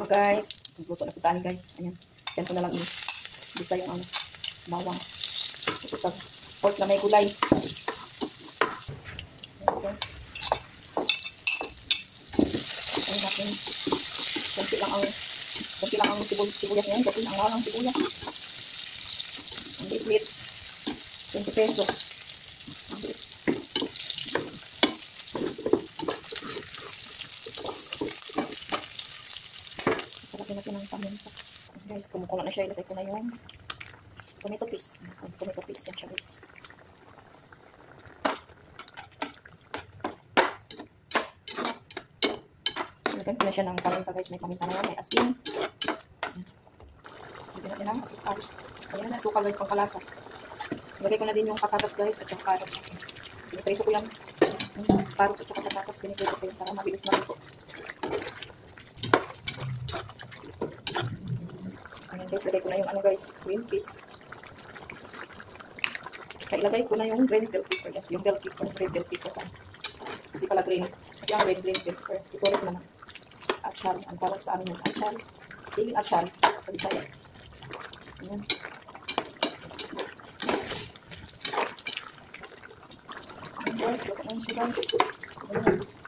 So guys, nagluto na po tayo guys. Ayan. Yan ko na lang i-bisa yung bawang. Ito, pork na may gulay. Ayan guys. Ayan natin. Kunti lang ang sibuyas ngayon kasi ang mahal ng sibuyas. Ang liit-liit. 20 pesos. Ang liit. Lagyan natin ng paminta. Guys, kumukulo na siya. Ilagay ko na yung tomato paste. Tomato paste yan siya guys. Ilagay ko na siya ng paminta guys. May paminta na yan. May asin. Ilagay natin ng asukal. Ayan na asukal guys, pangkalasa. Ilagay ko na din yung patatas guys at yung carrots. Piniprito ko yung carrots at yung patatas. Piniprito ko yung para mabilis na ito. Ayan guys, lagay ko na yung guys, green peas. Kaya ilagay ko na yung green bell pepper. Yung bell pepper, green bell pepper. Hindi pala green. Kasi ang red green pepper. Ito rin naman. Achal. Ang tawag sa amin yung achal. Siling achal. Sa Bisaya. Ayan. Ayan guys, lagay na siya guys. Ayan.